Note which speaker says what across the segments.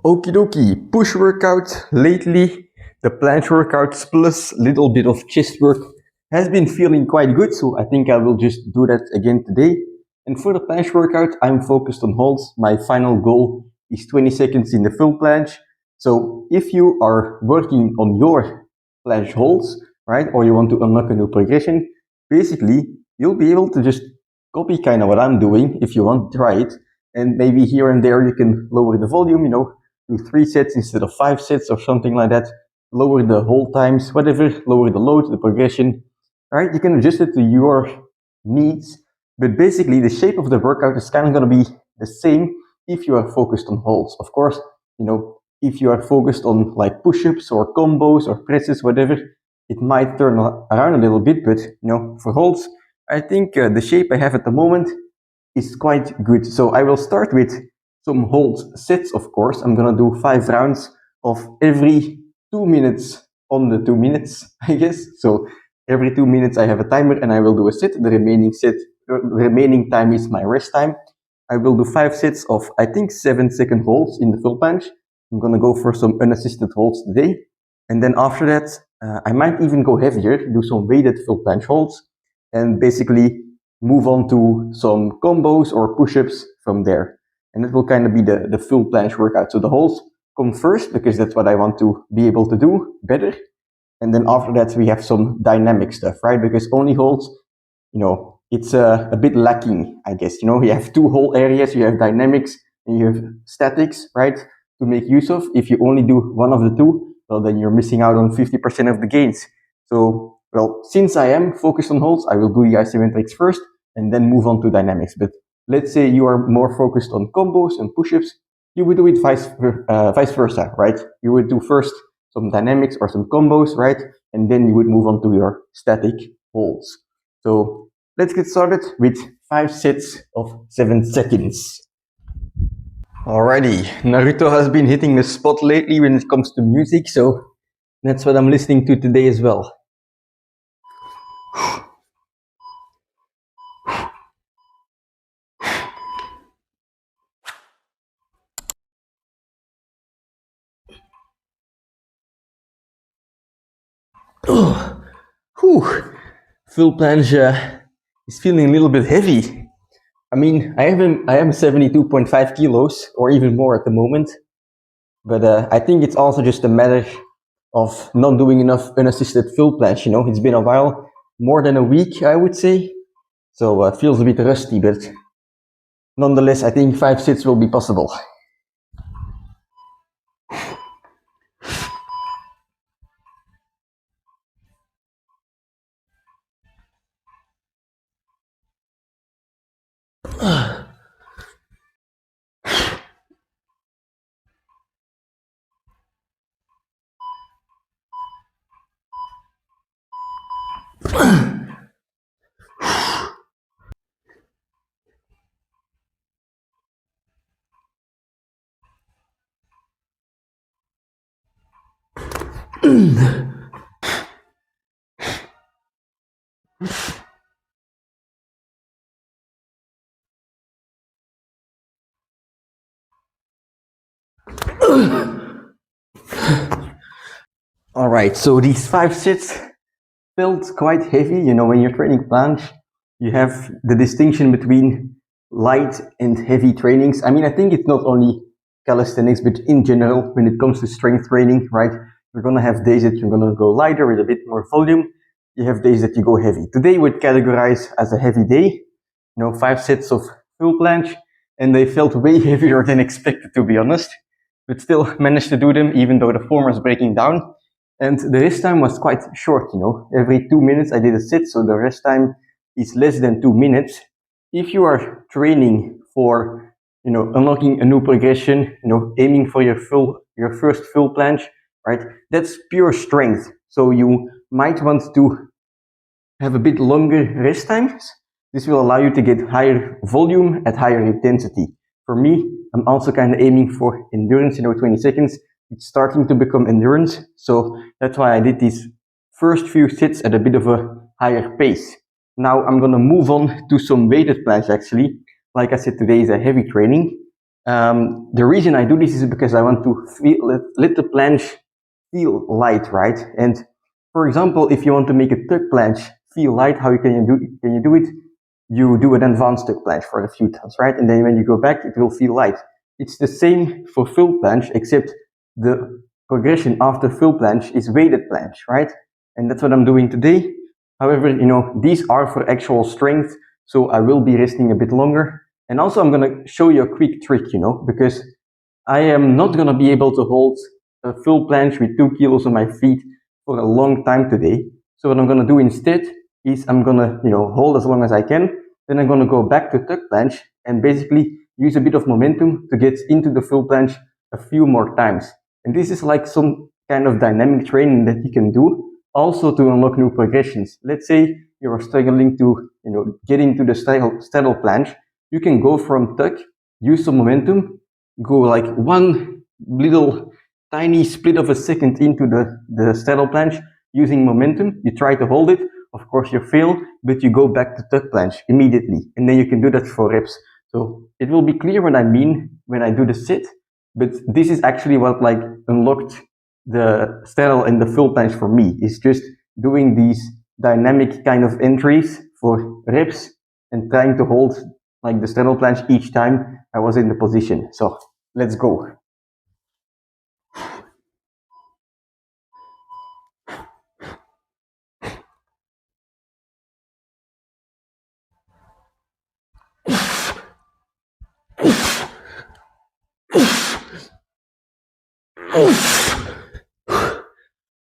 Speaker 1: Okie dokie, push workout lately, the planche workouts plus little bit of chest work has been feeling quite good, so I think I will just do that again today. And for the planche workout, I'm focused on holds. My final goal is 20 seconds in the full planche. So if you are working on your planche holds, right, or you want to unlock a new progression, basically you'll be able to just copy kind of what I'm doing if you want to try it. And maybe here and there you can lower the volume, do 3 sets instead of 5 sets or something like that. Lower the hold times, whatever, lower the load, the progression. Right? You can adjust it to your needs, but basically the shape of the workout is kind of going to be the same if you are focused on holds. Of course, if you are focused on like push-ups or combos or presses, whatever, it might turn around a little bit, but for holds, I think the shape I have at the moment is quite good. So I will start with some hold sets, of course. I'm gonna do 5 rounds of every 2 minutes on the 2 minutes, I guess. So every 2 minutes I have a timer and I will do a set. The remaining time is my rest time. I will do 5 sets of, I think, 7-second holds in the full planche. I'm gonna go for some unassisted holds today. And then after that, I might even go heavier, do some weighted full planche holds, and basically move on to some combos or push-ups from there. And that will kind of be the full planche workout. So the holds come first because that's what I want to be able to do better. And then after that, we have some dynamic stuff, right? Because only holds, it's a bit lacking, I guess. You have 2 whole areas. You have dynamics and you have statics, right? To make use of. If you only do one of the 2, well, then you're missing out on 50% of the gains. So, well, since I am focused on holds, I will do the isometrics first and then move on to dynamics. But let's say you are more focused on combos and push-ups, you would do it vice versa, right? You would do first some dynamics or some combos, right? And then you would move on to your static holds. So let's get started with 5 sets of 7 seconds. Alrighty, Naruto has been hitting the spot lately when it comes to music, so that's what I'm listening to today as well. Full planche is feeling a little bit heavy. I mean, I am 72.5 kilos or even more at the moment, but I think it's also just a matter of not doing enough unassisted full planche. It's been a while, more than a week, I would say, so feels a bit rusty, but nonetheless, I think 5 sets will be possible. Alright, so these 5 sets felt quite heavy. When you're training planche, you have the distinction between light and heavy trainings. I mean, I think it's not only calisthenics, but in general, when it comes to strength training, right? You're gonna have days that you're gonna go lighter with a bit more volume. You have days that you go heavy. Today would categorize as a heavy day. 5 sets of full planche, and they felt way heavier than expected, to be honest. But still managed to do them, even though the form was breaking down. And the rest time was quite short, Every 2 minutes I did a set, so the rest time is less than 2 minutes. If you are training for, unlocking a new progression, aiming for your first full planche, right? That's pure strength. So you might want to have a bit longer rest times. This will allow you to get higher volume at higher intensity. For me, I'm also kind of aiming for endurance, 20 seconds. It's starting to become endurance, so that's why I did these first few sets at a bit of a higher pace. Now I'm gonna move on to some weighted planche actually. Like I said, today is a heavy training, The reason I do this is because I want to let the planche feel light, right? And for example, if you want to make a tuck planche feel light, how can you do it? You do an advanced tuck planche for a few times, right? And then when you go back, it will feel light. It's the same for full planche, except the progression after full planche is weighted planche, right? And that's what I'm doing today. However, these are for actual strength, so I will be resting a bit longer. And also I'm going to show you a quick trick, because I am not going to be able to hold a full planche with 2 kilos on my feet for a long time today. So what I'm going to do instead is I'm going to, hold as long as I can. Then I'm going to go back to tuck planche and basically use a bit of momentum to get into the full planche a few more times. And this is like some kind of dynamic training that you can do also to unlock new progressions. Let's say you're struggling to, get into the straddle planche. You can go from tuck, use some momentum, go like one little tiny split of a second into the straddle planche using momentum. You try to hold it. Of course, you fail, but you go back to tuck planche immediately. And then you can do that for reps. So it will be clear what I mean when I do the sit, but this is actually what like unlocked the straddle and the full planche for me. Is just doing these dynamic kind of entries for reps and trying to hold like the straddle planche each time I was in the position. So let's go.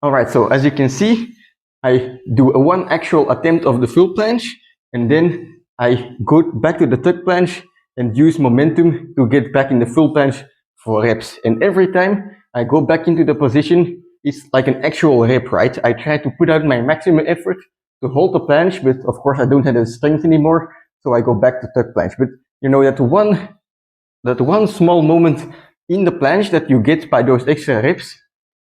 Speaker 1: All right, so as you can see, I do one actual attempt of the full planche, and then I go back to the tuck planche and use momentum to get back in the full planche for reps. And every time I go back into the position, it's like an actual rep, right? I try to put out my maximum effort to hold the planche, but of course I don't have the strength anymore, so I go back to tuck planche. But that one small moment in the planche that you get by those extra reps,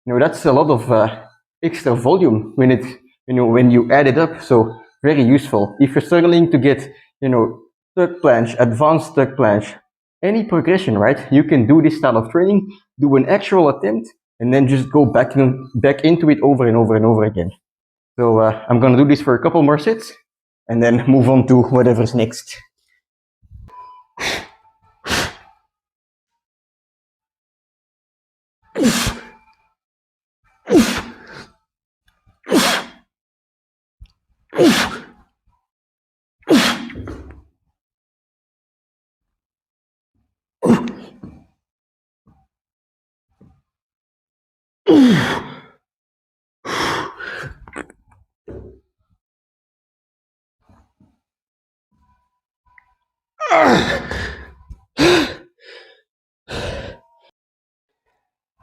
Speaker 1: that's a lot of extra volume when you add it up. So very useful. If you're struggling to get, tuck planche, advanced tuck planche, any progression, right? You can do this style of training, do an actual attempt, and then just go back into it over and over and over again. So I'm gonna do this for a couple more sets, and then move on to whatever's next.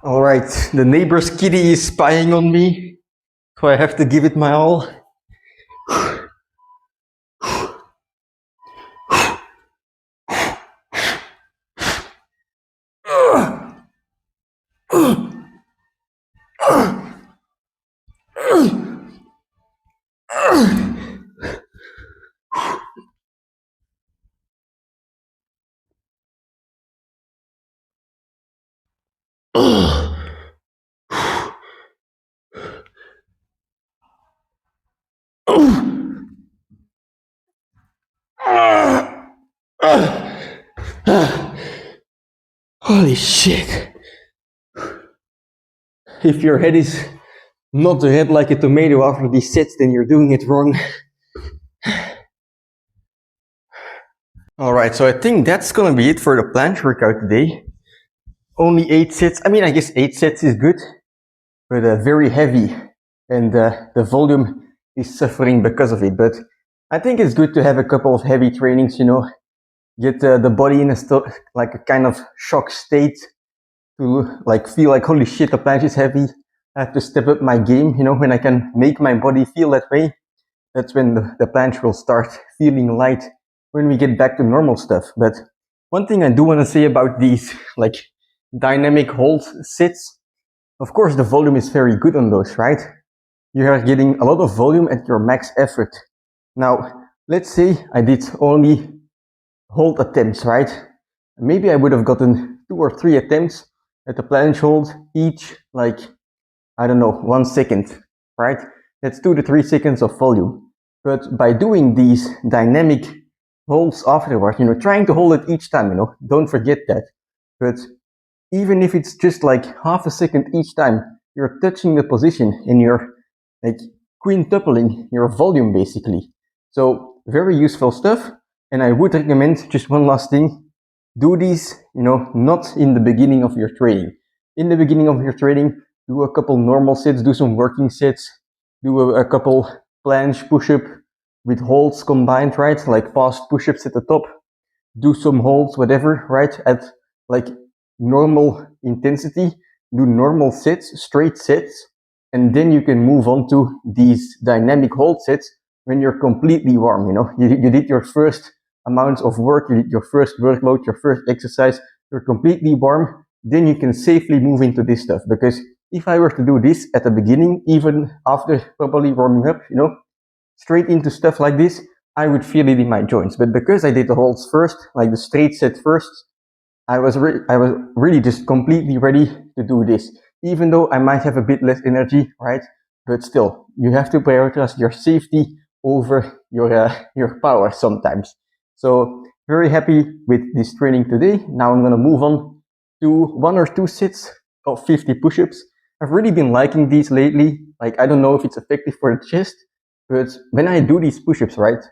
Speaker 1: All right, the neighbor's kitty is spying on me, so I have to give it my all. Holy shit. If your head is not red like a tomato after these sets, then you're doing it wrong. Alright, so I think that's gonna be it for the planche workout today. Only 8 sets. I mean, I guess 8 sets is good, but very heavy, and the volume is suffering because of it. But I think it's good to have a couple of heavy trainings, get the body in like a kind of shock state to like feel like, holy shit, the planche is heavy. I have to step up my game, when I can make my body feel that way. That's when the planche will start feeling light when we get back to normal stuff. But one thing I do want to say about these like dynamic hold sets, of course the volume is very good on those, right? You are getting a lot of volume at your max effort. Now, let's say I did only hold attempts, right? maybe I would have gotten 2 or 3 attempts at the planche hold, each like, I don't know, 1 second, right? That's 2 to 3 seconds of volume. But by doing these dynamic holds afterwards, trying to hold it each time, don't forget that. But even if it's just like half a second each time, you're touching the position and you're like quintupling your volume basically. So very useful stuff. And I would recommend, just one last thing, do these, not in the beginning of your training. In the beginning of your training, do a couple normal sets, do some working sets, do a couple planche push-up with holds combined, right? Like fast push-ups at the top, do some holds, whatever, right? At like normal intensity, do normal sets, straight sets, and then you can move on to these dynamic hold sets when you're completely warm. You did your first amount of work, you did your first workload, your first exercise, you're completely warm, then you can safely move into this stuff. Because if I were to do this at the beginning, even after properly warming up, straight into stuff like this, I would feel it in my joints. But because I did the holds first, like the straight set first, I was really just completely ready to do this. Even though I might have a bit less energy, right? But still, you have to prioritize your safety over your power sometimes. So very happy with this training today. Now I'm gonna move on to 1 or 2 sets of 50 push-ups. I've really been liking these lately. Like, I don't know if it's effective for the chest, but when I do these push-ups, right,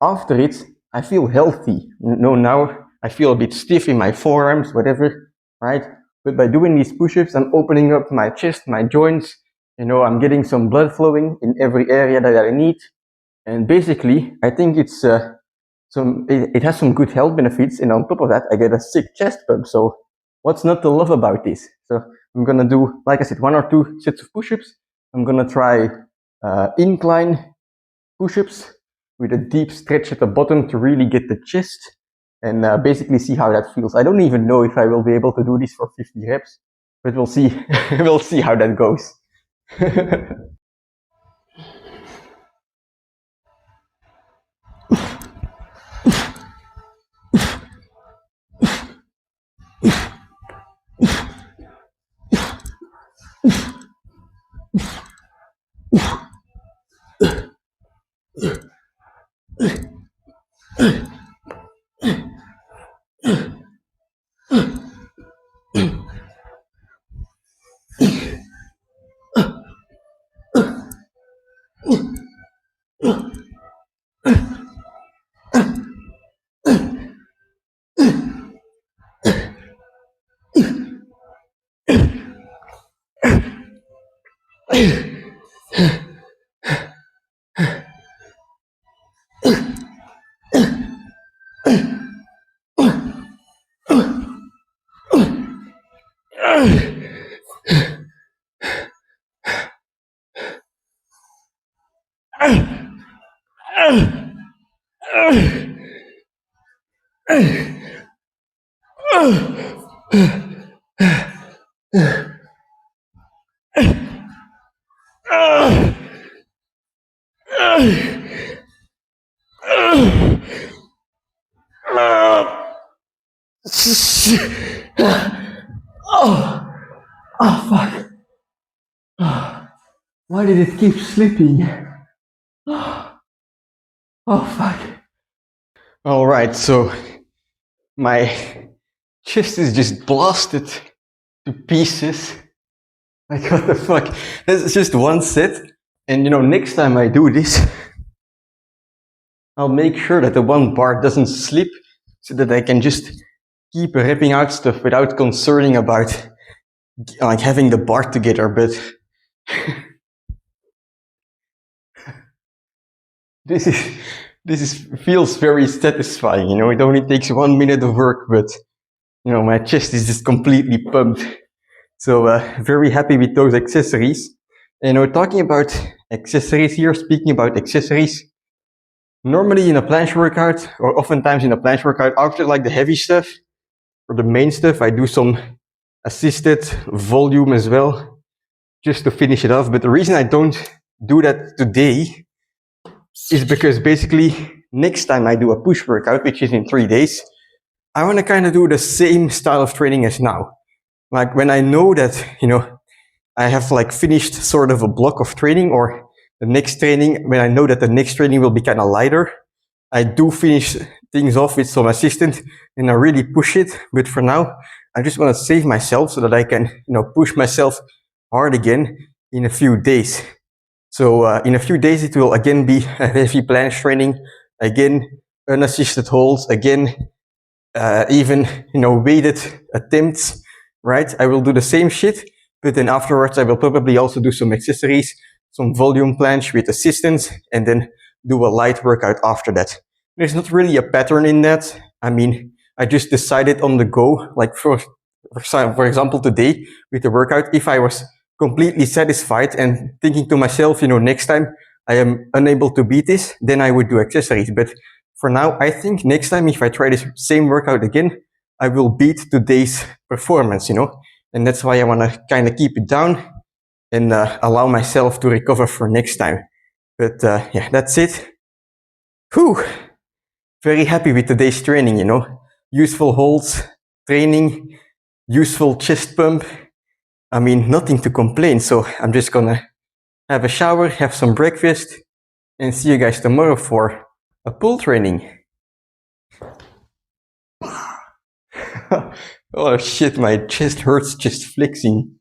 Speaker 1: after it, I feel healthy. Now I feel a bit stiff in my forearms, whatever, right? But by doing these push-ups, I'm opening up my chest, my joints. I'm getting some blood flowing in every area that I need. And basically, I think it has some good health benefits. And on top of that, I get a sick chest pump. So what's not to love about this? So I'm gonna do, like I said, 1 or 2 sets of push-ups. I'm gonna try incline push-ups with a deep stretch at the bottom to really get the chest and basically see how that feels. I don't even know if I will be able to do this for 50 reps, but we'll see. We'll see how that goes. Oh fuck. Why did it keep slipping? Oh fuck. Alright, so my chest is just blasted to pieces. Like, what the fuck? This is just 1 set. And next time I do this, I'll make sure that the 1 bar doesn't slip so that I can just keep ripping out stuff without concerning about like having the bar together. But this feels very satisfying. It only takes 1 minute of work, but my chest is just completely pumped. So very happy with those accessories. And we're talking about accessories here. Speaking about accessories, normally in a planche workout, or oftentimes in a planche workout, after like the heavy stuff or the main stuff, I do some assisted volume as well, just to finish it off. But the reason I don't do that today is because basically next time I do a push workout, which is in 3 days, I want to kind of do the same style of training as now. Like when I know that, I have like finished sort of a block of training, or the next training, when I know that the next training will be kind of lighter, I do finish things off with some assistant and I really push it. But for now, I just want to save myself so that I can, push myself hard again in a few days. So in a few days, it will again be a heavy planche training, again unassisted holds, again even weighted attempts. Right? I will do the same shit, but then afterwards I will probably also do some accessories, some volume planche with assistance, and then do a light workout after that. There's not really a pattern in that. I mean, I just decided on the go, like for example today with the workout, if I was completely satisfied and thinking to myself, next time I am unable to beat this, then I would do accessories. But for now, I think next time if I try this same workout again, I will beat today's performance, and that's why I want to kind of keep it down and allow myself to recover for next time. But yeah, that's it. Whew. Very happy with today's training, useful holds, training, useful chest pump. I mean, nothing to complain. So I'm just gonna have a shower, have some breakfast, and see you guys tomorrow for a pull training. Oh shit, my chest hurts just flexing.